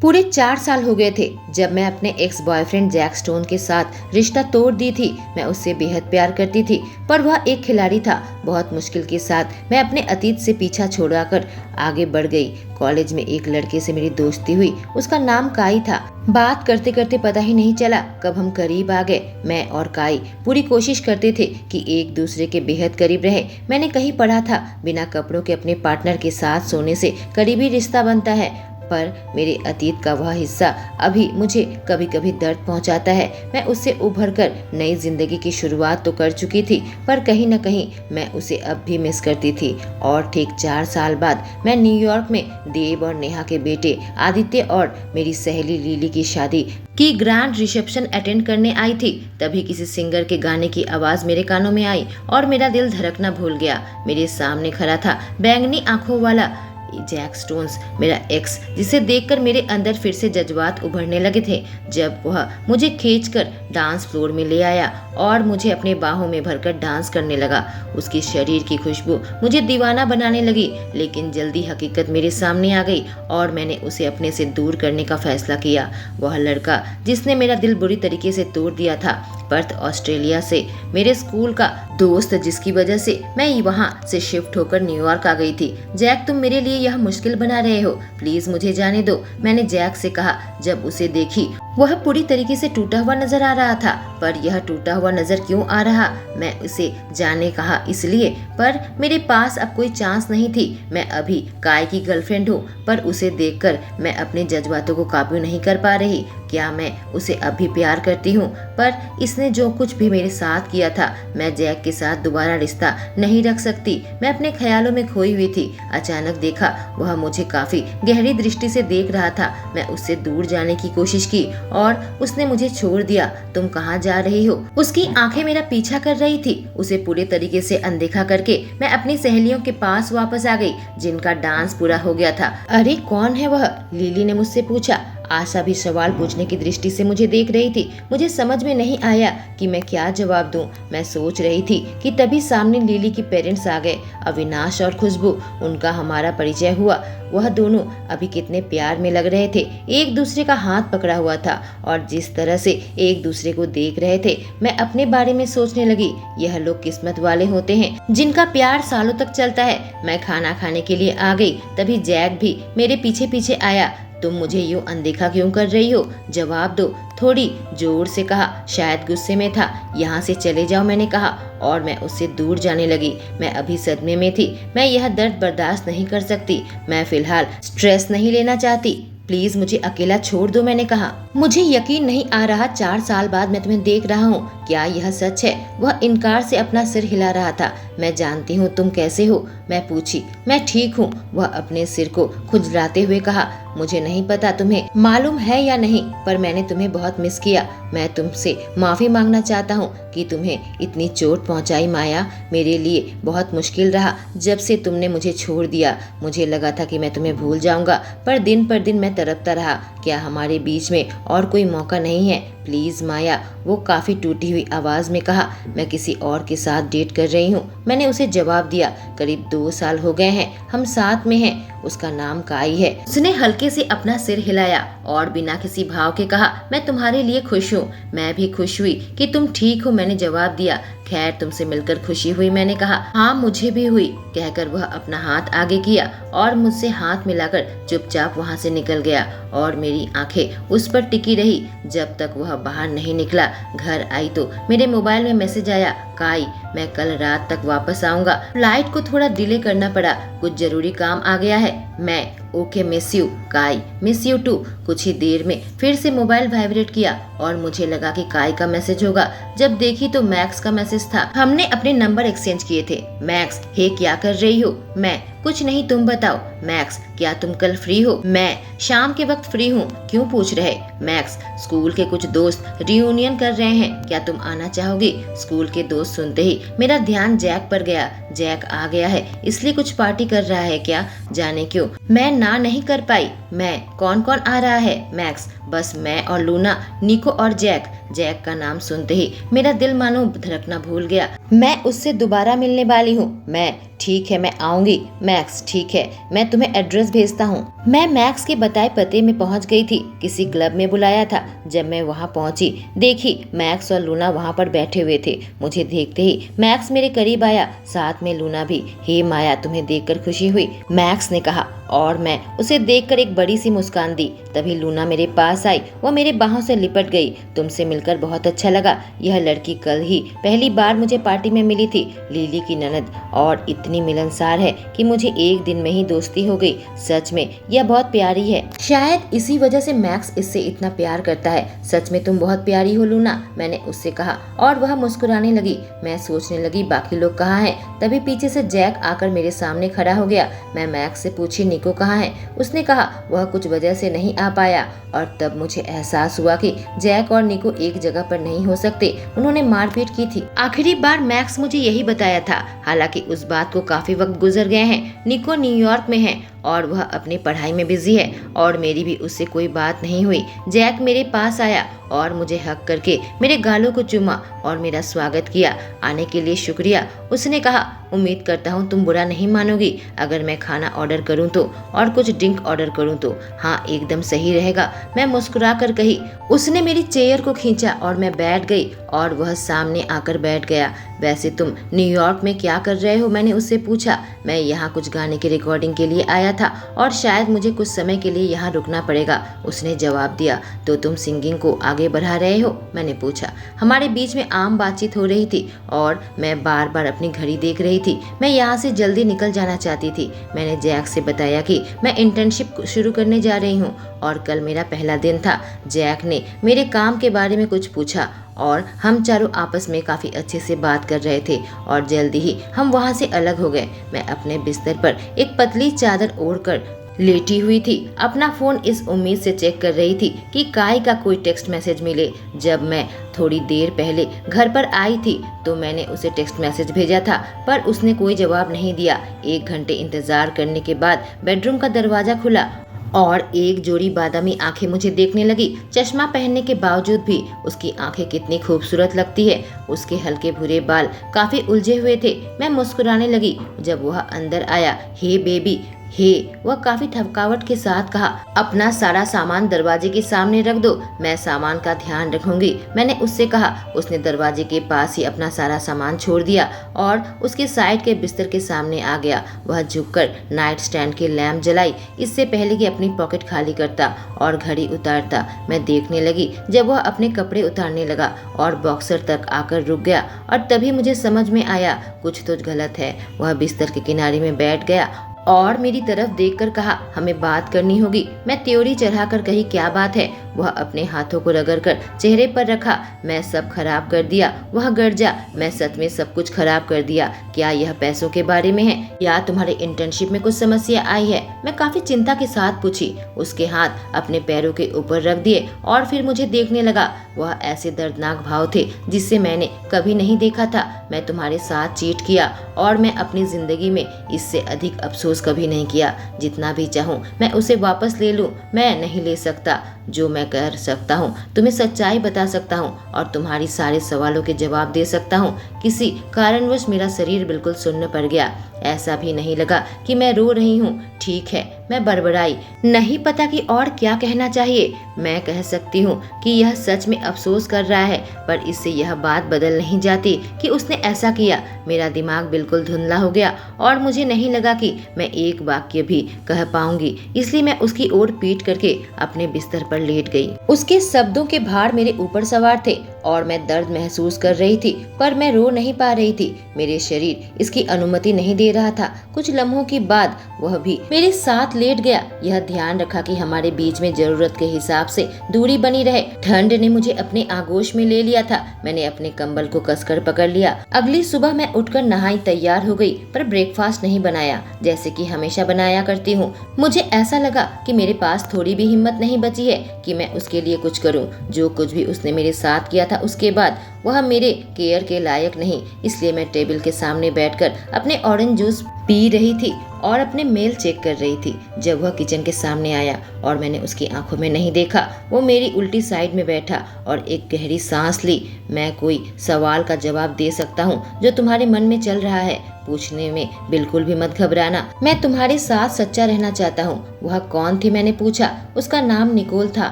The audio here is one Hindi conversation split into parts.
पूरे 4 साल हो गए थे जब मैं अपने एक्स बॉयफ्रेंड जैक स्टोन के साथ रिश्ता तोड़ दी थी। मैं उससे बेहद प्यार करती थी, पर वह एक खिलाड़ी था। बहुत मुश्किल के साथ मैं अपने अतीत से पीछा छोड़ाकर आगे बढ़ गई। कॉलेज में एक लड़के से मेरी दोस्ती हुई, उसका नाम काई था। बात करते करते पता ही नहीं चला कब हम करीब आ गए। मैं और काई पूरी कोशिश करते थे कि एक दूसरे के बेहद करीब रहे। मैंने कहीं पढ़ा था, बिना कपड़ों के अपने पार्टनर के साथ सोने से करीबी रिश्ता बनता है, पर मेरे अतीत का वह हिस्सा अभी मुझे कभी कभी दर्द पहुंचाता है। मैं उससे उभरकर नई जिंदगी की शुरुआत तो कर चुकी थी, पर कहीं न कहीं मैं उसे अब भी मिस करती थी। और ठीक 4 साल बाद मैं न्यूयॉर्क में देव और नेहा के बेटे आदित्य और मेरी सहेली लिली की शादी की ग्रैंड रिसेप्शन अटेंड करने आई थी। तभी किसी सिंगर के गाने की आवाज मेरे कानों में आई और मेरा दिल धड़कना भूल गया। मेरे सामने खड़ा था बैंगनी आंखों वाला जैक स्टोन्स, मेरा एक्स, जिसे देखकर मेरे अंदर फिर से जज्बात उभरने लगे थे। जब वह मुझे खींचकर डांस फ्लोर में ले आया और मुझे अपने बाहों में भरकर डांस करने लगा। उसकी शरीर की खुशबू मुझे दीवाना बनाने लगी, लेकिन जल्दी हकीकत मेरे सामने आ गई और मैंने उसे अपने से दूर करने का फैसला किया। वह लड़का जिसने मेरा दिल बुरी तरीके से तोड़ दिया था, पर्थ ऑस्ट्रेलिया से मेरे स्कूल का दोस्त, जिसकी वजह से मैं वहाँ से शिफ्ट होकर न्यूयॉर्क आ गई थी। जैक, तुम मेरे लिए यह मुश्किल बना रहे हो, प्लीज मुझे जाने दो, मैंने जैक से कहा। जब उसे देखी, वह पूरी तरीके से टूटा हुआ नजर आ रहा था। पर यह टूटा हुआ नजर क्यों आ रहा? मैं उसे जाने कहा इसलिए, पर मेरे पास अब कोई चांस नहीं थी। मैं अभी काय की गर्लफ्रेंड हूँ, पर उसे देखकर मैं अपने जज्बातों को काबू नहीं कर पा रही। क्या मैं उसे अब भी प्यार करती हूँ? पर इसने जो कुछ भी मेरे साथ किया था, मैं जैक के साथ दोबारा रिश्ता नहीं रख सकती। मैं अपने ख्यालों में खोई हुई थी। अचानक देखा वह मुझे काफी गहरी दृष्टि से देख रहा था। मैं उससे दूर जाने की कोशिश की और उसने मुझे छोड़ दिया। तुम कहाँ जा रही हो? उसकी आंखें मेरा पीछा कर रही थी। उसे पूरे तरीके से अनदेखा करके मैं अपनी सहेलियों के पास वापस आ गई, जिनका डांस पूरा हो गया था। अरे कौन है वह? लिली ने मुझसे पूछा। आशा भी सवाल पूछने की दृष्टि से मुझे देख रही थी। मुझे समझ में नहीं आया कि मैं क्या जवाब दूं। मैं सोच रही थी कि तभी सामने लिली के पेरेंट्स आ गए, अविनाश और खुशबू। उनका हमारा परिचय हुआ। वह दोनों अभी कितने प्यार में लग रहे थे, एक दूसरे का हाथ पकड़ा हुआ था और जिस तरह से एक दूसरे को देख रहे थे, मैं अपने बारे में सोचने लगी। यह लोग किस्मत वाले होते हैं जिनका प्यार सालों तक चलता है। मैं खाना खाने के लिए आ गई, तभी जैक भी मेरे पीछे पीछे आया। तुम मुझे यूं अनदेखा क्यों कर रही हो? जवाब दो, थोड़ी जोर से कहा। शायद गुस्से में था। यहाँ से चले जाओ, मैंने कहा और मैं उससे दूर जाने लगी। मैं अभी सदमे में थी। मैं यह दर्द बर्दाश्त नहीं कर सकती। मैं फिलहाल स्ट्रेस नहीं लेना चाहती। प्लीज मुझे अकेला छोड़ दो, मैंने कहा। मुझे यकीन नहीं आ रहा, 4 साल बाद मैं तुम्हें देख रहा हूँ। क्या यह सच है? वह इनकार से अपना सिर हिला रहा था। मैं जानती हूँ तुम कैसे हो, मैं पूछी। मैं ठीक हूँ, वह अपने सिर को खुजलाते हुए कहा। मुझे नहीं पता तुम्हें मालूम है या नहीं, पर मैंने तुम्हें बहुत मिस किया। मैं तुमसे माफी मांगना चाहता हूँ कि तुम्हें इतनी चोट पहुँचाई। माया, मेरे लिए बहुत मुश्किल रहा जब से तुमने मुझे छोड़ दिया। मुझे लगा था कि मैं तुम्हें भूल जाऊंगा, पर दिन मैं तड़पता रहा। क्या हमारे बीच में और कोई मौका नहीं है? प्लीज माया, वो काफी टूटी हुई आवाज में कहा। मैं किसी और के साथ डेट कर रही हूँ, मैंने उसे जवाब दिया। करीब 2 साल हो गए हैं हम साथ में हैं। उसका नाम काई है। उसने हल्के से अपना सिर हिलाया और बिना किसी भाव के कहा, मैं तुम्हारे लिए खुश हूँ। मैं भी खुश हुई कि तुम ठीक हो, मैंने जवाब दिया। खैर, तुमसे मिलकर खुशी हुई, मैंने कहा। हाँ, मुझे भी हुई, कहकर वह अपना हाथ आगे किया और मुझसे हाथ मिलाकर चुपचाप वहाँ से निकल गया और मेरी आंखें उस पर टिकी रही जब तक वह बाहर नहीं निकला। घर आई तो मेरे मोबाइल में मैसेज आया, काई, मैं कल रात तक वापस आऊंगा। फ्लाइट को थोड़ा डिले करना पड़ा, कुछ जरूरी काम आ गया है। मैं ओके, मिस यू काई, मिस यू टू। कुछ ही देर में फिर से मोबाइल वाइब्रेट किया और मुझे लगा कि काई का मैसेज होगा। जब देखी तो मैक्स का मैसेज था। हमने अपने नंबर एक्सचेंज किए थे। मैक्स, हे क्या कर रही हो? मैं कुछ नहीं, तुम बताओ। मैक्स, क्या तुम कल फ्री हो? मैं शाम के वक्त फ्री हूँ। क्यों पूछ रहे? मैक्स, स्कूल के कुछ दोस्त रियूनियन कर रहे हैं, क्या तुम आना चाहोगी? स्कूल के दोस्त सुनते ही मेरा ध्यान जैक पर गया। जैक आ गया है, इसलिए कुछ पार्टी कर रहा है क्या? जाने क्यों मैं ना नहीं कर पाई। मैं, कौन कौन आ रहा है? मैक्स, बस मैं और लूना, निको और जैक। जैक का नाम सुनते ही मेरा दिल मानो धड़कना भूल गया। मैं उससे दोबारा मिलने वाली हूँ। मैं, ठीक है, मैं आऊंगी। मैक्स ठीक है, मैं तुम्हें एड्रेस भेजता हूँ। मैं मैक्स के बताए पते में पहुँच गई थी। किसी क्लब में बुलाया था। जब मैं वहाँ पहुँची देखी मैक्स और लूना वहाँ पर बैठे हुए थे। मुझे देखते ही मैक्स मेरे करीब आया, साथ में लूना भी। हे माया, तुम्हें देखकर खुशी हुई, मैक्स ने कहा और मैं उसे देखकर एक बड़ी सी मुस्कान दी। तभी लूना मेरे पास आई, वो मेरे बाहों से लिपट गई। तुमसे मिलकर बहुत अच्छा लगा। यह लड़की कल ही पहली बार मुझे पार्टी में मिली थी, लिली की ननद, और इतनी मिलनसार है कि मुझे एक दिन में ही दोस्ती हो गई। सच में यह बहुत प्यारी है। शायद इसी वजह से मैक्स इससे इतना प्यार करता है। सच में तुम बहुत प्यारी हो लूना, मैंने उससे कहा और वह मुस्कुराने लगी। मैं सोचने लगी बाकी लोग कहाँ हैं। तभी पीछे से जैक आकर मेरे सामने खड़ा हो गया। मैं मैक्स से पूछी निको कहाँ है। उसने कहा वह कुछ वजह से नहीं आ पाया, और तब मुझे एहसास हुआ कि जैक और निको एक जगह पर नहीं हो सकते। उन्होंने मारपीट की थी। आखिरी बार मैक्स मुझे यही बताया था। हालांकि उस बात को काफी वक्त गुजर गए हैं। निको न्यूयॉर्क में है और वह अपनी पढ़ाई में बिजी है, और मेरी भी उससे कोई बात नहीं हुई। जैक मेरे पास आया और मुझे हक करके मेरे गालों को चूमा और मेरा स्वागत किया। आने के लिए शुक्रिया, उसने कहा। उम्मीद करता हूँ तुम बुरा नहीं मानोगी अगर मैं खाना ऑर्डर करूँ तो, और कुछ ड्रिंक ऑर्डर करूँ तो। हाँ, एकदम सही रहेगा, मैं मुस्कुरा कर कही। उसने मेरी चेयर को खींचा और मैं बैठ गई, और वह सामने आकर बैठ गया। वैसे तुम न्यूयॉर्क में क्या कर रहे हो, मैंने उससे पूछा। मैं यहाँ कुछ गाने की रिकॉर्डिंग के लिए आया था और शायद मुझे कुछ समय के लिए यहाँ रुकना पड़ेगा, उसने जवाब दिया। तो तुम सिंगिंग को आगे बढ़ा रहे हो, मैंने पूछा। हमारे बीच में आम बातचीत हो रही थी और मैं बार बार अपनी घड़ी देख रही थी। मैं यहाँ से जल्दी निकल जाना चाहती थी। मैंने जैक से बताया कि मैं इंटर्नशिप शुरू करने जा रही हूँ और कल मेरा पहला दिन था। जैक ने मेरे काम के बारे में कुछ पूछा और हम चारों आपस में काफ़ी अच्छे से बात कर रहे थे, और जल्दी ही हम वहाँ से अलग हो गए। मैं अपने बिस्तर पर एक पतली चादर ओढ़कर लेटी हुई थी, अपना फोन इस उम्मीद से चेक कर रही थी कि काय का कोई टेक्स्ट मैसेज मिले। जब मैं थोड़ी देर पहले घर पर आई थी तो मैंने उसे टेक्स्ट मैसेज भेजा था, पर उसने कोई जवाब नहीं दिया। 1 घंटे इंतजार करने के बाद बेडरूम का दरवाजा खुला और एक जोड़ी बादामी आंखें मुझे देखने लगी। चश्मा पहनने के बावजूद भी उसकी आंखें कितनी खूबसूरत लगती है। उसके हल्के भूरे बाल काफी उलझे हुए थे। मैं मुस्कुराने लगी जब वह अंदर आया। हे बेबी, हे, वह काफी थकावट के साथ कहा। अपना सारा सामान दरवाजे के सामने रख दो, मैं सामान का ध्यान रखूंगी, मैंने उससे कहा। उसने दरवाजे के पास ही अपना सारा सामान छोड़ दिया और उसके साइड के बिस्तर के सामने आ गया। वह झुककर नाइट स्टैंड की लैंप जलाई, इससे पहले कि अपनी पॉकेट खाली करता और घड़ी उतारता। मैं देखने लगी जब वह अपने कपड़े उतारने लगा और बॉक्सर तक आकर रुक गया, और तभी मुझे समझ में आया कुछ तो गलत है। वह बिस्तर के किनारे में बैठ गया और मेरी तरफ देखकर कहा, हमें बात करनी होगी। मैं त्योरी चढ़ाकर कही, क्या बात है? वह अपने हाथों को रगड़कर चेहरे पर रखा। मैं सब खराब कर दिया। वह गर्जा, मैं सच में सब कुछ खराब कर दिया। क्या यह पैसों के बारे में है या तुम्हारे इंटर्नशिप में कुछ समस्या आई है? मैं काफी चिंता के साथ पूछी। उसके हाथ अपने पैरों के ऊपर रख दिए और फिर मुझे देखने लगा। वह ऐसे दर्दनाक भाव थे जिससे मैंने कभी नहीं देखा था। मैं तुम्हारे साथ चीट किया और मैं अपनी जिंदगी में इससे अधिक अफसोस कभी नहीं किया। जितना भी चाहूँ मैं उसे वापस ले लूँ, मैं नहीं ले सकता। जो मैं कर सकता हूँ, तुम्हें सच्चाई बता सकता हूँ और तुम्हारी सारे सवालों के जवाब दे सकता हूँ। किसी कारणवश मेरा शरीर बिल्कुल सुन्न पड़ गया। ऐसा भी नहीं लगा कि मैं रो रही हूँ। ठीक है, मैं बड़बड़ाई। नहीं पता कि और क्या कहना चाहिए। मैं कह सकती हूँ कि यह सच में अफसोस कर रहा है, पर इससे यह बात बदल नहीं जाती कि उसने ऐसा किया। मेरा दिमाग बिल्कुल धुंधला हो गया और मुझे नहीं लगा कि मैं एक वाक्य भी कह पाऊंगी, इसलिए मैं उसकी ओर पीट करके अपने बिस्तर पर लेट गई। उसके शब्दों के भार मेरे ऊपर सवार थे और मैं दर्द महसूस कर रही थी, पर मैं रो नहीं पा रही थी। मेरे शरीर इसकी अनुमति नहीं दे रहा था। कुछ लम्हों के बाद वह भी मेरे साथ लेट गया। यह ध्यान रखा कि हमारे बीच में जरूरत के हिसाब से दूरी बनी रहे। ठंड ने मुझे अपने आगोश में ले लिया था। मैंने अपने कंबल को कसकर पकड़ लिया। अगली सुबह मैं उठकर नहाई तैयार हो गई, पर ब्रेकफास्ट नहीं बनाया जैसे कि हमेशा बनाया करती हूँ। मुझे ऐसा लगा कि मेरे पास थोड़ी भी हिम्मत नहीं बची है कि मैं उसके लिए कुछ करूँ। जो कुछ भी उसने मेरे साथ किया था उसके बाद वह मेरे केयर के लायक नहीं, इसलिए मैं टेबल के सामने बैठकर अपने ऑरेंज जूस पी रही थी और अपने मेल चेक कर रही थी जब वह किचन के सामने आया और मैंने उसकी आंखों में नहीं देखा। वो मेरी उल्टी साइड में बैठा और एक गहरी सांस ली। मैं कोई सवाल का जवाब दे सकता हूँ जो तुम्हारे मन में चल रहा है। पूछने में बिल्कुल भी मत घबराना। मैं तुम्हारे साथ सच्चा रहना चाहता हूँ। वह कौन थी, मैंने पूछा। उसका नाम निकोल था।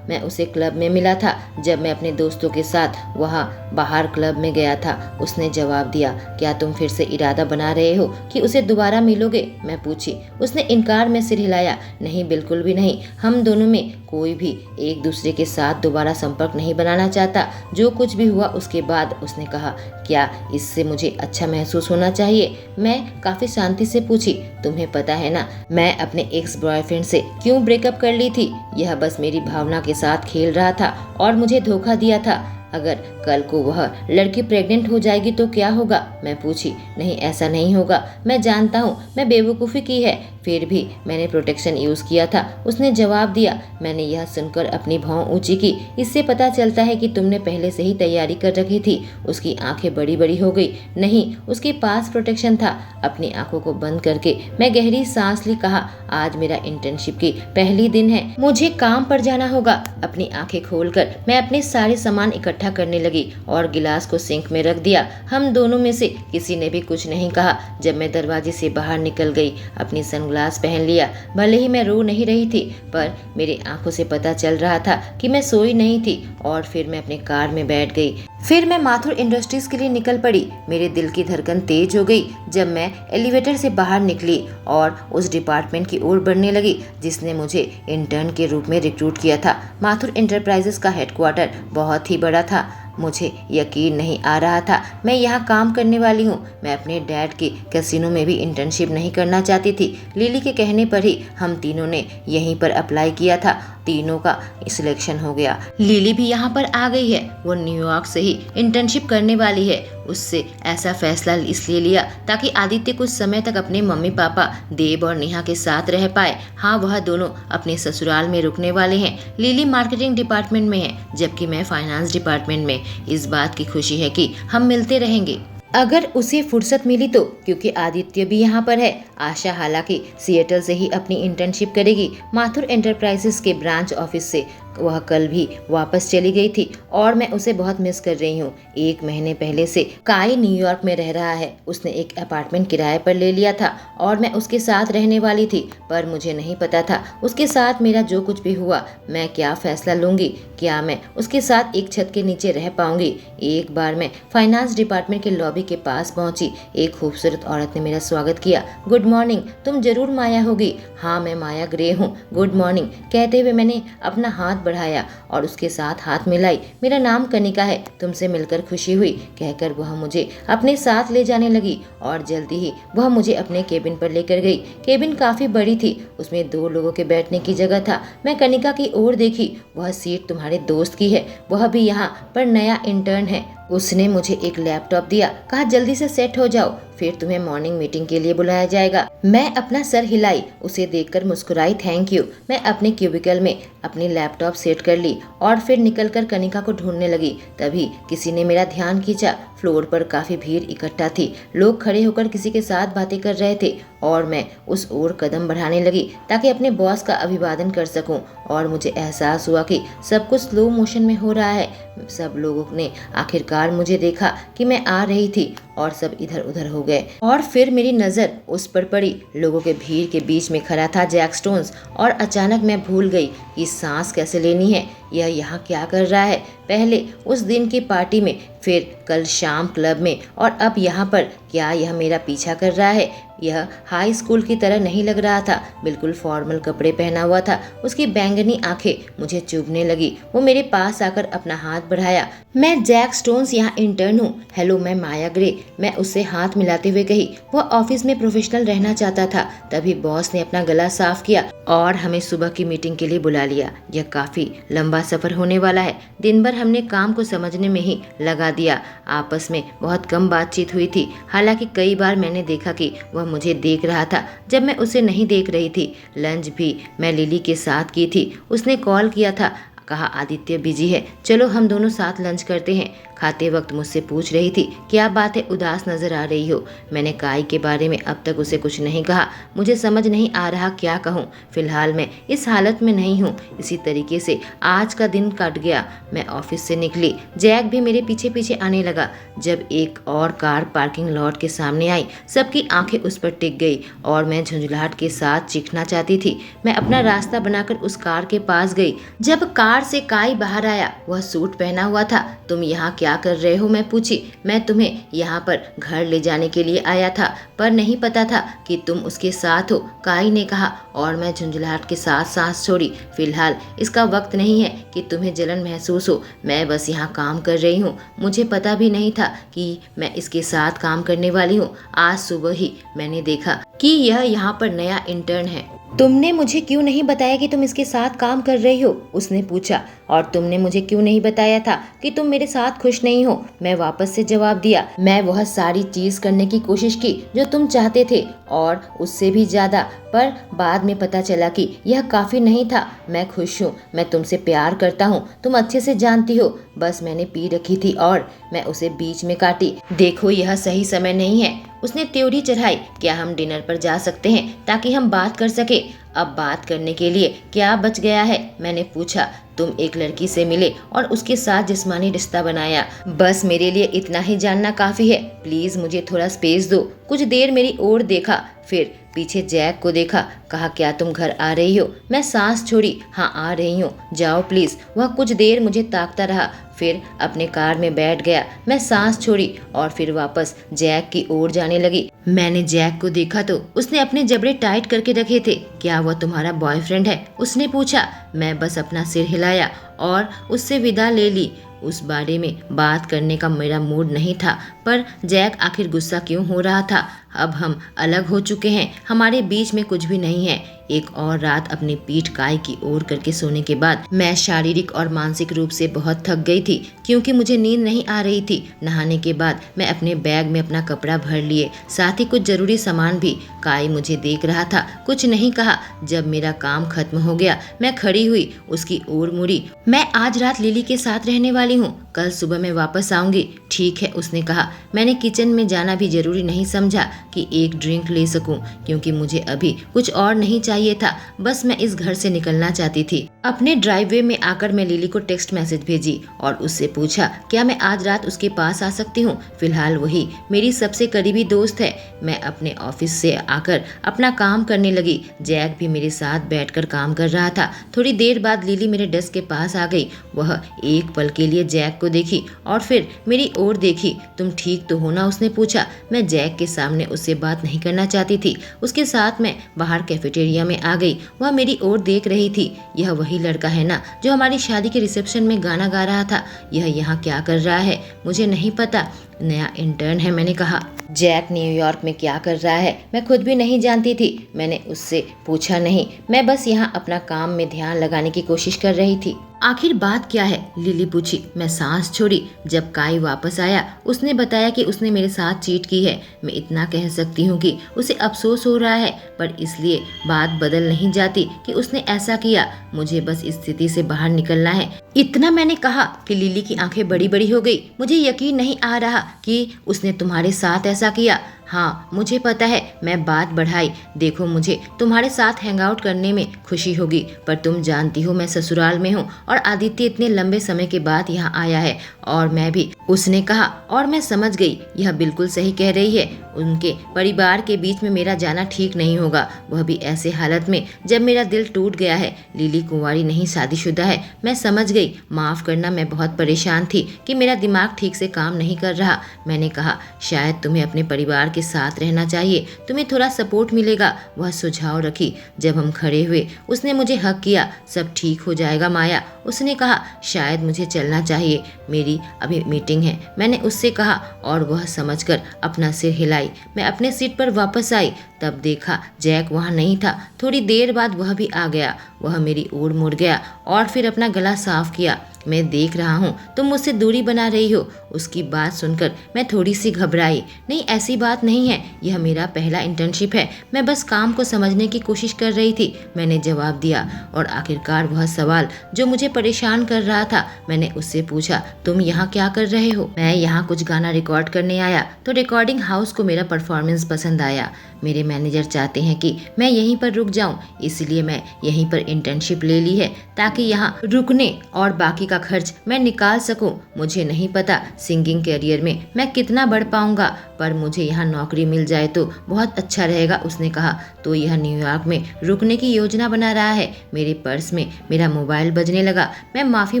मैं उसे क्लब में मिला था जब मैं अपने दोस्तों के साथ वहाँ बाहर क्लब में गया था। उसने जवाब दिया। क्या तुम फिर से इरादा बना रहे हो कि उसे दोबारा मिलोगे, मैं पूछी। उसने इनकार में सिर हिलाया। नहीं, बिल्कुल भी नहीं। हम दोनों में कोई भी एक दूसरे के साथ दोबारा संपर्क नहीं बनाना चाहता। जो कुछ भी हुआ उसके बाद, उसने कहा। क्या इससे मुझे अच्छा महसूस होना चाहिए? मैं काफी शांति से पूछी। तुम्हें पता है ना मैं अपने एक्स बॉयफ्रेंड से क्यों ब्रेकअप कर ली थी? यह बस मेरी भावना के साथ खेल रहा था और मुझे धोखा दिया था। अगर कल को वह लड़की प्रेग्नेंट हो जाएगी तो क्या होगा, मैं पूछी। नहीं, ऐसा नहीं होगा। मैं जानता हूँ मैं बेवकूफ़ी की है, फिर भी मैंने प्रोटेक्शन यूज़ किया था, उसने जवाब दिया। मैंने यह सुनकर अपनी भौं ऊंची की। इससे पता चलता है कि तुमने पहले से ही तैयारी कर रखी थी। उसकी आंखें बड़ी बड़ी हो गई। नहीं, उसके पास प्रोटेक्शन था। अपनी आंखों को बंद करके मैं गहरी सांस ली। कहा, आज मेरा इंटर्नशिप की पहली दिन है, मुझे काम पर जाना होगा। अपनी आंखें खोलकर मैं अपने सारे सामान इकट्ठा करने लगी और गिलास को सिंक में रख दिया। हम दोनों में से किसी ने भी कुछ नहीं कहा। जब मैं दरवाजे से बाहर निकल गई, अपनी सनग्लास पहन लिया। भले ही मैं रो नहीं रही थी, पर मेरी आंखों से पता चल रहा था कि मैं सोई नहीं थी। और फिर मैं अपने कार में बैठ गई। फिर मैं माथुर इंडस्ट्रीज के लिए निकल पड़ी। मेरे दिल की धड़कन तेज हो गई जब मैं एलिवेटर से बाहर निकली और उस डिपार्टमेंट की ओर बढ़ने लगी जिसने मुझे इंटर्न के रूप में रिक्रूट किया था। माथुर एंटरप्राइजेस का हेडक्वार्टर बहुत ही बड़ा था। मुझे यकीन नहीं आ रहा था मैं यहाँ काम करने वाली हूँ। मैं अपने डैड के कैसीनो में भी इंटर्नशिप नहीं करना चाहती थी। लिली के कहने पर ही हम तीनों ने यहीं पर अप्लाई किया था। तीनों का सिलेक्शन हो गया। लिली भी यहाँ पर आ गई है। वो न्यूयॉर्क से ही इंटर्नशिप करने वाली है। उससे ऐसा फैसला इसलिए लिया ताकि आदित्य कुछ समय तक अपने मम्मी पापा देव और नेहा के साथ रह पाए। हाँ, वह दोनों अपने ससुराल में रुकने वाले हैं। लिली मार्केटिंग डिपार्टमेंट में है जबकि मैं फाइनेंस डिपार्टमेंट में। इस बात की खुशी है कि हम मिलते रहेंगे अगर उसे फुर्सत मिली तो, क्योंकि आदित्य भी यहाँ पर है। आशा हालांकि सिएटल से ही अपनी इंटर्नशिप करेगी। माथुर एंटरप्राइजेस के ब्रांच ऑफिस से वह कल भी वापस चली गई थी और मैं उसे बहुत मिस कर रही हूँ। 1 महीने पहले से काई न्यूयॉर्क में रह रहा है। उसने एक अपार्टमेंट किराए पर ले लिया था और मैं उसके साथ रहने वाली थी, पर मुझे नहीं पता था उसके साथ मेरा जो कुछ भी हुआ मैं क्या फैसला लूंगी। क्या मैं उसके साथ एक छत के नीचे रह पाऊंगी? एक बार मैं फाइनेंस डिपार्टमेंट के लॉबी के पास पहुंची। एक खूबसूरत औरत ने मेरा स्वागत किया। गुड मॉर्निंग, तुम जरूर माया होगी। हाँ, मैं माया ग्रे हूँ। गुड मॉर्निंग कहते हुए मैंने अपना हाथ बढ़ाया और उसके साथ हाथ मिलाई। मेरा नाम कनिका है, तुमसे मिलकर खुशी हुई, कहकर वह मुझे अपने साथ ले जाने लगी और जल्दी ही वह मुझे अपने केबिन पर लेकर गई। केबिन काफी बड़ी थी, उसमें 2 लोगों के बैठने की जगह था। मैं कनिका की ओर देखी। वह सीट तुम्हारे दोस्त की है, वह भी यहाँ पर नया इंटर्न है। उसने मुझे एक लैपटॉप दिया, कहा जल्दी से सेट हो जाओ, फिर तुम्हें मॉर्निंग मीटिंग के लिए बुलाया जाएगा। मैं अपना सर हिलाई, उसे देखकर मुस्कुराई। Thank you. मैं अपने क्यूबिकल में अपनी लैपटॉप सेट कर ली और फिर निकलकर कनिका को ढूंढने लगी। तभी किसी ने मेरा ध्यान खींचा। फ्लोर पर काफी भीड़ इकट्ठा थी। लोग खड़े होकर किसी के साथ बातें कर रहे थे और मैं उस ओर कदम बढ़ाने लगी ताकि अपने बॉस का अभिवादन कर सकूं। और मुझे एहसास हुआ कि सब कुछ स्लो मोशन में हो रहा है। सब लोगों ने आखिरकार मुझे देखा कि मैं आ रही थी और सब इधर उधर हो गए। और फिर मेरी नज़र उस पर पड़ी। लोगों के भीड़ के बीच में खड़ा था जैक स्टोन्स और अचानक मैं भूल गई कि सांस कैसे लेनी है। यह यहाँ क्या कर रहा है? पहले उस दिन की पार्टी में, फिर कल शाम क्लब में और अब यहाँ पर। क्या यह मेरा पीछा कर रहा है? यह हाई स्कूल की तरह नहीं लग रहा था। बिल्कुल फॉर्मल कपड़े पहना हुआ था। उसकी बैंगनी आंखें मुझे चुभने लगी। वो मेरे पास आकर अपना हाथ बढ़ाया। मैं जैक स्टोन्स यहाँ इंटर्न हूँ। हेलो, मैं माया ग्रे, मैं उससे हाथ मिलाते हुए कही। वह ऑफिस में प्रोफेशनल रहना चाहता था। तभी बॉस ने अपना गला साफ किया और हमें सुबह की मीटिंग के लिए बुला लिया। यह काफी लंबा सफर होने वाला है। दिन भर हमने काम को समझने में ही लगा दिया। आपस में बहुत कम बातचीत हुई थी। हालांकि कई बार मैंने देखा कि वह मुझे देख रहा था जब मैं उसे नहीं देख रही थी। लंच भी मैं लिली के साथ की थी। उसने कॉल किया था कहा आदित्य बिजी है, चलो हम दोनों साथ लंच करते हैं। खाते वक्त मुझसे पूछ रही थी, क्या बात है उदास नजर आ रही हो। मैंने काई के बारे में अब तक उसे कुछ नहीं कहा। मुझे समझ नहीं आ रहा क्या कहूँ। फिलहाल मैं इस हालत में नहीं हूँ। इसी तरीके से आज का दिन कट गया। मैं ऑफिस से निकली, जैक भी मेरे पीछे पीछे आने लगा। जब एक और कार पार्किंग लॉट के सामने आई, सबकी आंखें उस पर टिक गई और मैं झुंझलाहट के साथ चीखना चाहती थी। मैं अपना रास्ता बनाकर उस कार के पास गई। जब कार से काई बाहर आया, वह सूट पहना हुआ था। तुम यहाँ क्या कर रहे हो, मैं पूछी। मैं तुम्हें यहाँ पर घर ले जाने के लिए आया था, पर नहीं पता था कि तुम उसके साथ हो, काई ने कहा और मैं झुंझलाहट के साथ सांस छोड़ी। फिलहाल इसका वक्त नहीं है कि तुम्हें जलन महसूस हो। मैं बस यहाँ काम कर रही हूँ। मुझे पता भी नहीं था कि मैं इसके साथ काम करने वाली हूँ। आज सुबह ही मैंने देखा कि यह यहाँ पर नया इंटर्न है। तुमने मुझे क्यों नहीं बताया कि तुम इसके साथ काम कर रही हो, उसने पूछा। और तुमने मुझे क्यों नहीं बताया था कि तुम मेरे साथ खुश नहीं हो, मैं वापस से जवाब दिया। मैं वह सारी चीज करने की कोशिश की जो तुम चाहते थे और उससे भी ज्यादा, पर बाद में पता चला कि यह काफी नहीं था। मैं खुश हूँ, मैं तुमसे प्यार करता हूँ, तुम अच्छे से जानती हो। बस मैंने पी रखी थी और मैं उसे बीच में काटी। देखो यह सही समय नहीं है, उसने त्योरी चढ़ाई। क्या हम डिनर पर जा सकते हैं ताकि हम बात कर सके। अब बात करने के लिए क्या बच गया है, मैंने पूछा। तुम एक लड़की से मिले और उसके साथ जिस्मानी रिश्ता बनाया, बस मेरे लिए इतना ही जानना काफी है। प्लीज मुझे थोड़ा स्पेस दो। कुछ देर मेरी ओर देखा, फिर पीछे जैक को देखा। कहा क्या तुम घर आ रही हो। मैं सांस छोड़ी। हाँ आ रही हूँ, जाओ प्लीज। वह कुछ देर मुझे ताकता रहा, फिर अपने कार में बैठ गया। मैं सांस छोड़ी और फिर वापस जैक की ओर जाने लगी। मैंने जैक को देखा तो उसने अपने जबड़े टाइट करके रखे थे। क्या वह तुम्हारा बॉयफ्रेंड है, उसने पूछा। मैं बस अपना सिर हिलाया और उससे विदा ले ली। उस बारे में बात करने का मेरा मूड नहीं था, पर जैक आखिर गुस्सा क्यों हो रहा था। अब हम अलग हो चुके हैं, हमारे बीच में कुछ भी नहीं है। एक और रात अपनी पीठ काई की ओर करके सोने के बाद मैं शारीरिक और मानसिक रूप से बहुत थक गई थी, क्योंकि मुझे नींद नहीं आ रही थी। नहाने के बाद मैं अपने बैग में अपना कपड़ा भर लिए, साथ ही कुछ जरूरी सामान भी। काई मुझे देख रहा था, कुछ नहीं कहा। जब मेरा काम खत्म हो गया, मैं खड़ी हुई, उसकी ओर मुड़ी। मैं आज रात लिली के साथ रहने वाली हूँ, कल सुबह मैं वापस आऊंगी। ठीक है, उसने कहा। मैंने किचन में जाना भी जरूरी नहीं समझा कि एक ड्रिंक ले सकूं, क्योंकि मुझे अभी कुछ और नहीं चाहिए था। बस मैं इस घर से निकलना चाहती थी। अपने ड्राइववे में आकर मैं लिली को टेक्स्ट मैसेज भेजी और उससे पूछा क्या मैं आज रात उसके पास आ सकती हूँ। फिलहाल वही मेरी सबसे करीबी दोस्त है। मैं अपने ऑफिस से आकर अपना काम करने लगी। जैक भी मेरे साथ बैठकर काम कर रहा था। थोड़ी देर बाद लिली मेरे डेस्क के पास आ गई। वह एक पल के लिए जैक को देखी और फिर मेरी ओर देखी। तुम ठीक तो हो ना, उसने पूछा। मैं जैक के सामने उससे बात नहीं करना चाहती थी। उसके साथ मैं बाहर कैफेटेरिया में आ गई। वह मेरी ओर देख रही थी। यह वही लड़का है ना जो हमारी शादी के रिसेप्शन में गाना गा रहा था। यह यहाँ क्या कर रहा है मुझे नहीं पता, नया इंटर्न है, मैंने कहा। जैक न्यूयॉर्क में क्या कर रहा है मैं खुद भी नहीं जानती थी। मैंने उससे पूछा नहीं, मैं बस यहाँ अपना काम में ध्यान लगाने की कोशिश कर रही थी। आखिर बात क्या है, लिली पूछी। मैं सांस छोड़ी। जब काई वापस आया, उसने बताया कि उसने मेरे साथ चीट की है। मैं इतना कह सकती हूँ कि उसे अफसोस हो रहा है, पर इसलिए बात बदल नहीं जाती कि उसने ऐसा किया। मुझे बस इस स्थिति से बाहर निकलना है, इतना मैंने कहा कि लिली की आंखें बड़ी बड़ी हो गई। मुझे यकीन नहीं आ रहा कि उसने तुम्हारे साथ ऐसा किया। हाँ मुझे पता है, मैं बात बढ़ाई। देखो मुझे तुम्हारे साथ हैंग आउट करने में खुशी होगी, पर तुम जानती हो मैं ससुराल में हूँ और आदित्य इतने लंबे समय के बाद यहाँ आया है और मैं भी, उसने कहा। और मैं समझ गई यह बिल्कुल सही कह रही है। उनके परिवार के बीच में मेरा जाना ठीक नहीं होगा, वह भी ऐसे हालत में जब मेरा दिल टूट गया है। लिली कुंवारी नहीं शादीशुदा है। मैं समझ गई, माफ करना, मैं बहुत परेशान थी कि मेरा दिमाग ठीक से काम नहीं कर रहा। मैंने कहा शायद तुम्हें अपने परिवार के साथ रहना चाहिए, तुम्हें थोड़ा सपोर्ट मिलेगा। वह सुझाव रखी। जब हम खड़े हुए उसने मुझे हक किया। सब ठीक हो जाएगा माया, उसने कहा। शायद मुझे चलना चाहिए, मेरी अभी मीटिंग है, मैंने उससे कहा और वह समझकर अपना सिर हिलाई। मैं अपने सीट पर वापस आई। तब देखा जैक वहाँ नहीं था। थोड़ी देर बाद वह भी आ गया। वह मेरी ओर मुड़ गया और फिर अपना गला साफ किया। मैं देख रहा हूँ तुम मुझसे दूरी बना रही हो। उसकी बात सुनकर मैं थोड़ी सी घबराई। नहीं, ऐसी बात नहीं है, यह मेरा पहला इंटर्नशिप है, मैं बस काम को समझने की कोशिश कर रही थी, मैंने जवाब दिया। और आखिरकार वह सवाल जो मुझे परेशान कर रहा था, मैंने उससे पूछा, तुम यहाँ क्या कर रहे हो? मैं यहाँ कुछ गाना रिकॉर्ड करने आया, तो रिकॉर्डिंग हाउस को मेरा परफॉर्मेंस पसंद आया। मेरे मैनेजर चाहते हैं कि मैं यहीं पर रुक जाऊं, इसलिए मैं यहीं पर इंटर्नशिप ले ली है ताकि यहाँ रुकने और बाकी का खर्च मैं निकाल सकूं। मुझे नहीं पता सिंगिंग करियर में मैं कितना बढ़ पाऊंगा, पर मुझे यहाँ नौकरी मिल जाए तो बहुत अच्छा रहेगा। उसने कहा, तो यह न्यूयॉर्क में रुकने की योजना बना रहा है। मेरे पर्स में मेरा मोबाइल बजने लगा। मैं माफ़ी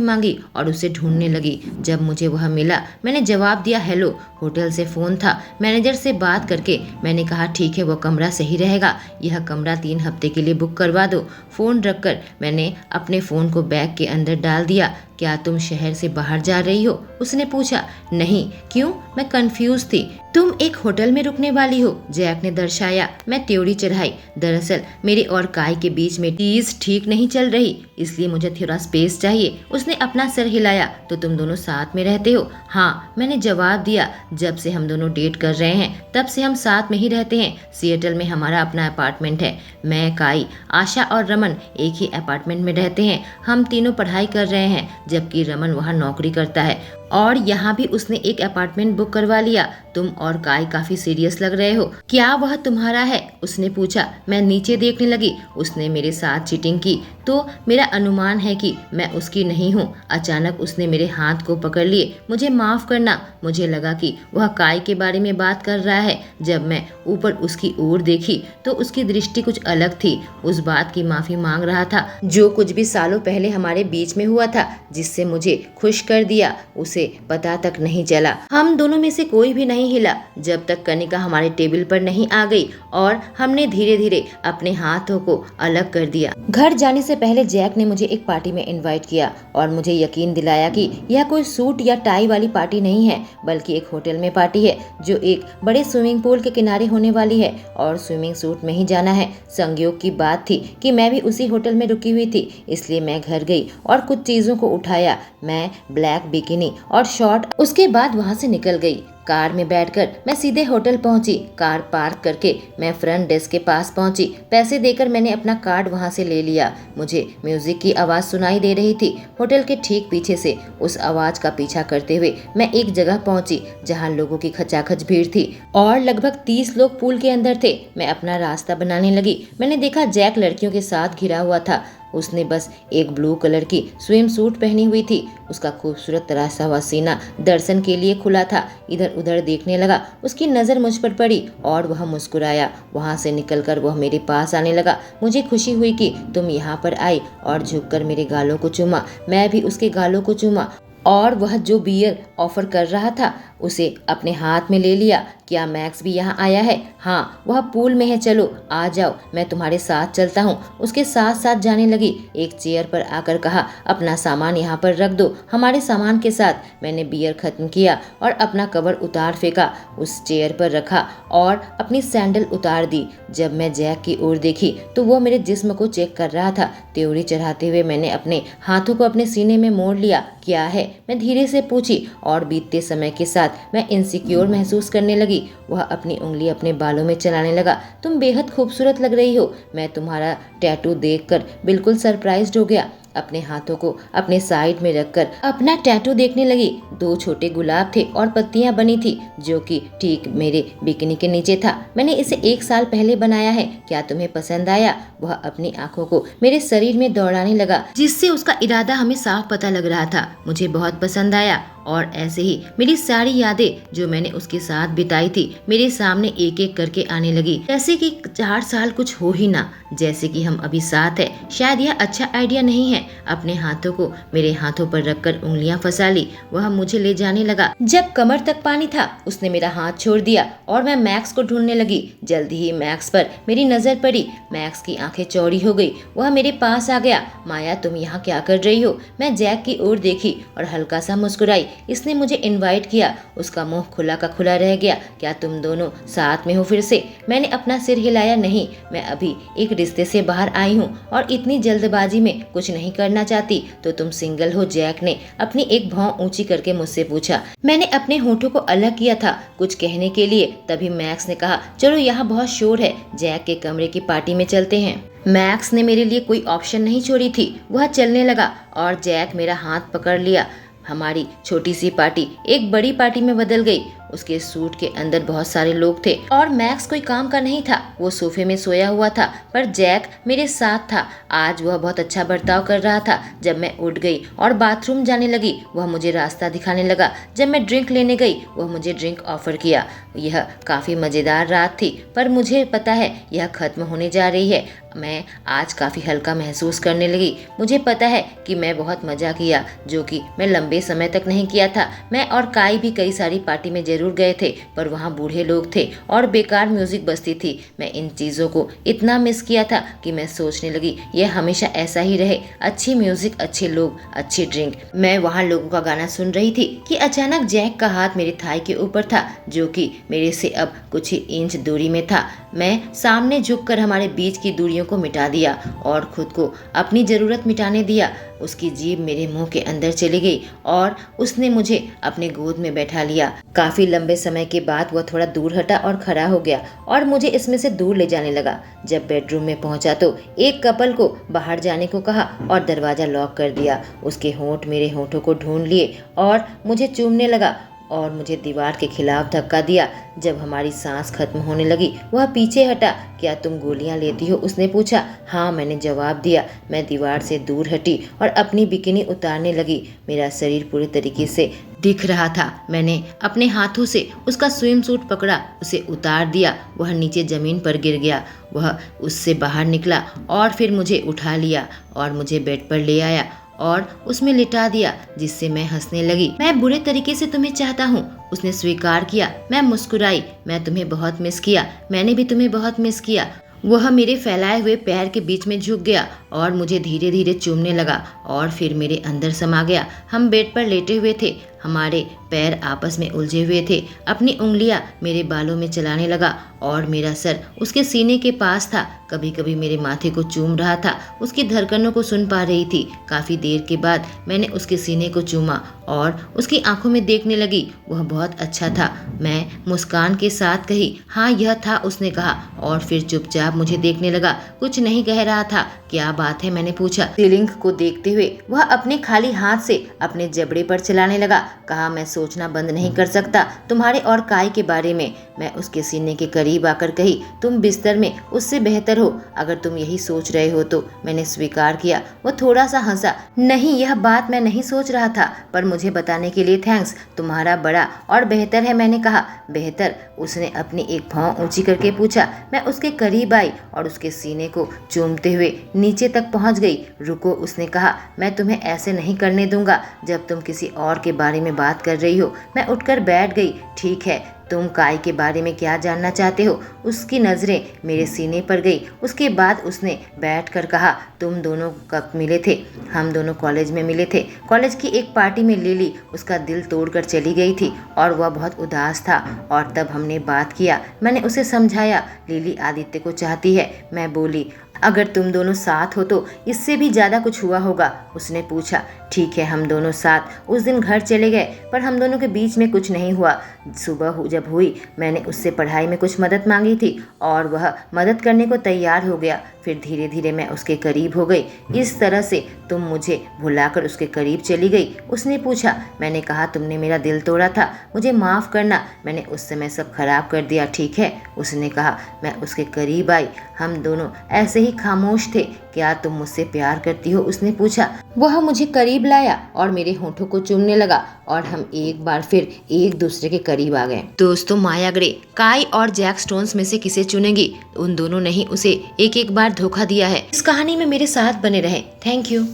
मांगी और उसे ढूंढने लगी। जब मुझे वह मिला, मैंने जवाब दिया, हेलो। होटल से फ़ोन था। मैनेजर से बात करके मैंने कहा, ठीक है, वो कमरा सही रहेगा, यह कमरा 3 हफ्ते के लिए बुक करवा दो। फ़ोन रखकर मैंने अपने फ़ोन को बैग के अंदर डाल दिया। क्या तुम शहर से बाहर जा रही हो? उसने पूछा। नहीं। क्यों? मैं कंफ्यूज थी। तुम एक होटल में रुकने वाली हो, जैक ने दर्शाया। मैं त्योड़ी चढ़ाई। दरअसल मेरे और काई के बीच में चीज ठीक नहीं चल रही, इसलिए मुझे थोड़ा स्पेस चाहिए। उसने अपना सर हिलाया। तो तुम दोनों साथ में रहते हो? हाँ, मैंने जवाब दिया। जब से हम दोनों डेट कर रहे हैं तब से हम साथ में ही रहते हैं। सिएटल में हमारा अपना अपार्टमेंट है। मैं, काई, आशा और रमन एक ही अपार्टमेंट में रहते हैं। हम तीनों पढ़ाई कर रहे हैं, जबकि रमन वहाँ नौकरी करता है और यहाँ भी उसने एक अपार्टमेंट बुक करवा लिया। तुम और काई काफी सीरियस लग रहे हो, क्या वह तुम्हारा है? उसने पूछा। मैं नीचे देखने लगी। उसने मेरे साथ चीटिंग की तो मेरा अनुमान है कि मैं उसकी नहीं हूँ। अचानक उसने मेरे हाथ को पकड़ लिए। मुझे माफ करना। मुझे लगा कि वह काई के बारे में बात कर रहा है। जब मैं ऊपर उसकी ओर देखी तो उसकी दृष्टि कुछ अलग थी। उस बात की माफी मांग रहा था जो कुछ भी सालों पहले हमारे बीच में हुआ था, जिससे मुझे खुश कर दिया, उसे पता तक नहीं चला। हम दोनों में से कोई भी नहीं हिला जब तक कनिका हमारे टेबल पर नहीं आ गई और हमने धीरे धीरे अपने हाथों को अलग कर दिया। घर जाने से पहले जैक ने मुझे एक पार्टी में इनवाइट किया और मुझे यकीन दिलाया कि यह कोई सूट या टाई वाली पार्टी नहीं है, बल्कि एक होटल में पार्टी है जो एक बड़े स्विमिंग पूल के किनारे होने वाली है और स्विमिंग सूट में ही जाना है। संयोग की बात थी कि मैं भी उसी होटल में रुकी हुई थी, इसलिए मैं घर गई और कुछ चीजों को उठाया। मैं ब्लैक बिकिनी और शॉर्ट, उसके बाद वहाँ से निकल गई। कार में बैठकर मैं सीधे होटल पहुंची। कार पार्क करके मैं फ्रंट डेस्क के पास पहुंची। पैसे देकर मैंने अपना कार्ड वहां से ले लिया। मुझे म्यूजिक की आवाज़ सुनाई दे रही थी। होटल के ठीक पीछे से उस आवाज़ का पीछा करते हुए मैं एक जगह पहुंची जहां लोगों की खचाखच भीड़ थी और लगभग 30 लोग पूल के अंदर थे। मैं अपना रास्ता बनाने लगी। मैंने देखा जैक लड़कियों के साथ घिरा हुआ था। उसने बस एक ब्लू कलर की स्विम सूट पहनी हुई थी। उसका खूबसूरत तराशा हुआ सीना दर्शन के लिए खुला था। इधर उधर देखने लगा। उसकी नज़र मुझ पर पड़ी और वह मुस्कुराया। वहाँ से निकलकर वह मेरे पास आने लगा। मुझे खुशी हुई कि तुम यहाँ पर आई और झुककर मेरे गालों को चूमा। मैं भी उसके गालों को चूमा और वह जो बियर ऑफर कर रहा था उसे अपने हाथ में ले लिया। क्या मैक्स भी यहाँ आया है? हाँ, वह पूल में है, चलो आ जाओ, मैं तुम्हारे साथ चलता हूँ। उसके साथ साथ जाने लगी। एक चेयर पर आकर कहा, अपना सामान यहाँ पर रख दो। हमारे सामान के साथ मैंने बियर खत्म किया और अपना कवर उतार फेंका, उस चेयर पर रखा और अपनी सैंडल उतार दी। जब मैं जैक की ओर देखी तो वो मेरे जिस्म को चेक कर रहा था। त्योरी चढ़ाते हुए मैंने अपने हाथों को अपने सीने में मोड़ लिया। क्या है? मैं धीरे से पूछी और बीतते समय के साथ मैं इनसिक्योर महसूस करने लगी। वह अपनी उंगली अपने बालों में चलाने लगा। तुम बेहद खूबसूरत लग रही हो। मैं तुम्हारा टैटू देखकर बिल्कुल सरप्राइज्ड हो गया। अपने हाथों को अपने साइड में रखकर अपना टैटू देखने लगी। 2 छोटे गुलाब थे और पत्तियां बनी थी जो कि ठीक मेरे बिकिनी के नीचे था। मैंने इसे 1 साल पहले बनाया है। क्या तुम्हें पसंद आया? वह अपनी आंखों को मेरे शरीर में दौड़ाने लगा, जिससे उसका इरादा हमें साफ पता लग रहा था। मुझे बहुत पसंद आया और ऐसे ही मेरी सारी यादें जो मैंने उसके साथ बिताई थी मेरे सामने एक एक करके आने लगी, जैसे कि 4 साल कुछ हो ही ना, जैसे कि हम अभी साथ हैं। शायद यह अच्छा आइडिया नहीं है। अपने हाथों को मेरे हाथों पर रखकर उंगलियां फंसा ली। वह मुझे ले जाने लगा। जब कमर तक पानी था उसने मेरा हाथ छोड़ दिया और मैं मैक्स को ढूंढने लगी। जल्दी ही मैक्स पर मेरी नजर पड़ी। मैक्स की आंखें चौड़ी हो गई। वह मेरे पास आ गया। माया, तुम यहाँ क्या कर रही हो? मैं जैक की ओर देखी और हल्का सा मुस्कुराई। इसने मुझे इनवाइट किया। उसका मुंह खुला का खुला रह गया। क्या तुम दोनों साथ में हो फिर से? मैंने अपना सिर हिलाया। नहीं, मैं अभी एक रिश्ते से बाहर आई हूँ और इतनी जल्दबाजी में कुछ नहीं करना चाहती। तो तुम सिंगल हो? जैक ने अपनी एक भौं ऊंची करके मुझसे पूछा। मैंने अपने होठों को अलग किया था कुछ कहने के लिए, तभी मैक्स ने कहा, चलो यहाँ बहुत शोर है, जैक के कमरे की पार्टी में चलते हैं। मैक्स ने मेरे लिए कोई ऑप्शन नहीं छोड़ी थी। वह चलने लगा और जैक मेरा हाथ पकड़ लिया। हमारी छोटी सी पार्टी एक बड़ी पार्टी में बदल गई। उसके सूट के अंदर बहुत सारे लोग थे और मैक्स कोई काम का नहीं था। वो सोफे में सोया हुआ था, पर जैक मेरे साथ था। आज वह बहुत अच्छा बर्ताव कर रहा था। जब मैं उठ गई और बाथरूम जाने लगी, वह मुझे रास्ता दिखाने लगा। जब मैं ड्रिंक लेने गई, वह मुझे ड्रिंक ऑफर किया। यह काफ़ी मज़ेदार रात थी, पर मुझे पता है यह खत्म होने जा रही है। मैं आज काफ़ी हल्का महसूस करने लगी। मुझे पता है कि मैं बहुत मज़ा किया, जो कि मैं लंबे समय तक नहीं किया था। मैं और काई भी कई सारी पार्टी में जरूर गए थे, पर वहाँ बूढ़े लोग थे और बेकार म्यूजिक बजती थी। मैं इन चीज़ों को इतना मिस किया था कि मैं सोचने लगी यह हमेशा ऐसा ही रहे, अच्छी म्यूजिक, अच्छे लोग, अच्छी ड्रिंक। मैं वहाँ लोगों का गाना सुन रही थी कि अचानक जैक का हाथ मेरे थाई के ऊपर था, जो कि मेरे से अब कुछ ही इंच दूरी में था। मैं सामने झुककर हमारे बीच की दूरियों को मिटा दिया और खुद को अपनी ज़रूरत मिटाने दिया। उसकी जीभ मेरे मुंह के अंदर चली गई और उसने मुझे अपने गोद में बैठा लिया। काफ़ी लंबे समय के बाद वह थोड़ा दूर हटा और खड़ा हो गया और मुझे इसमें से दूर ले जाने लगा। जब बेडरूम में पहुंचा तो एक कपल को बाहर जाने को कहा और दरवाज़ा लॉक कर दिया। उसके होंठ मेरे होंठों को ढूंढ लिए और मुझे चूमने लगा और मुझे दीवार के खिलाफ धक्का दिया। जब हमारी सांस खत्म होने लगी, वह पीछे हटा। क्या तुम गोलियां लेती हो? उसने पूछा। हाँ, मैंने जवाब दिया। मैं दीवार से दूर हटी और अपनी बिकिनी उतारने लगी। मेरा शरीर पूरी तरीके से दिख रहा था। मैंने अपने हाथों से उसका स्विम सूट पकड़ा, उसे उतार दिया। वह नीचे जमीन पर गिर गया। वह उससे बाहर निकला और फिर मुझे उठा लिया और मुझे बेड पर ले आया और उसमें लिटा दिया, जिससे मैं हंसने लगी। मैं बुरे तरीके से तुम्हें चाहता हूँ, उसने स्वीकार किया। मैं मुस्कुराई। मैं तुम्हें बहुत मिस किया। मैंने भी तुम्हें बहुत मिस किया। वह मेरे फैलाए हुए पैर के बीच में झुक गया और मुझे धीरे धीरे चूमने लगा और फिर मेरे अंदर समा गया। हम बेड पर लेटे हुए थे, हमारे पैर आपस में उलझे हुए थे। अपनी उंगलियां मेरे बालों में चलाने लगा और मेरा सर उसके सीने के पास था। कभी कभी मेरे माथे को चूम रहा था। उसकी धड़कनों को सुन पा रही थी। काफ़ी देर के बाद मैंने उसके सीने को चूमा और उसकी आंखों में देखने लगी। वह बहुत अच्छा था। मैं मुस्कान के साथ कही, हाँ यह था, उसने कहा और फिर चुपचाप मुझे देखने लगा। कुछ नहीं कह रहा था। क्या बात है? मैंने पूछा। सीलिंग को देखते हुए वह अपने खाली हाथ से अपने जबड़े पर चलाने लगा। कहा, मैं सोचना बंद नहीं कर सकता तुम्हारे और काई के बारे में। मैं उसके सीने के करीब आकर कही, तुम बिस्तर में उससे बेहतर हो, अगर तुम यही सोच रहे हो तो। मैंने स्वीकार किया। वो थोड़ा सा हंसा। नहीं, यह बात मैं नहीं सोच रहा था, पर मुझे बताने के लिए थैंक्स। तुम्हारा बड़ा और बेहतर है। मैंने कहा। बेहतर? उसने अपनी एक भौं ऊंची करके पूछा। मैं उसके करीब आई और उसके सीने को चूमते हुए नीचे तक पहुंच गई। रुको, उसने कहा, मैं तुम्हें ऐसे नहीं करने दूंगा जब तुम किसी और के बारे में बात कर रही हो। मैं उठकर बैठ गई। ठीक है, तुम काई के बारे में क्या जानना चाहते हो? उसकी नज़रें मेरे सीने पर गई। उसके बाद उसने बैठकर कहा, तुम दोनों कब मिले थे? हम दोनों कॉलेज में मिले थे। कॉलेज की एक पार्टी में लिली उसका दिल तोड़कर चली गई थी और वह बहुत उदास था और तब हमने बात किया। मैंने उसे समझाया, लिली आदित्य को चाहती है। मैं बोली, अगर तुम दोनों साथ हो तो इससे भी ज़्यादा कुछ हुआ होगा। उसने पूछा। ठीक है, हम दोनों साथ उस दिन घर चले गए, पर हम दोनों के बीच में कुछ नहीं हुआ। सुबह जब हुई, मैंने उससे पढ़ाई में कुछ मदद मांगी थी और वह मदद करने को तैयार हो गया। फिर धीरे धीरे मैं उसके करीब हो गई। इस तरह से तुम मुझे भुलाकर उसके करीब चली गई? उसने पूछा। मैंने कहा, तुमने मेरा दिल तोड़ा था, मुझे माफ़ करना, मैंने उस समय सब खराब कर दिया, ठीक है? उसने कहा। मैं उसके करीब आई। हम दोनों ऐसे ही खामोश थे। क्या तुम मुझसे प्यार करती हो? उसने पूछा। वह मुझे करीब लाया और मेरे होठों को चूमने लगा और हम एक बार फिर एक दूसरे के करीब आ गए। दोस्तों, माया ग्रे काई और जैक स्टोन्स में से किसे चुनेगी? उन दोनों ने ही उसे एक एक बार धोखा दिया है। इस कहानी में मेरे साथ बने रहें। Thank you.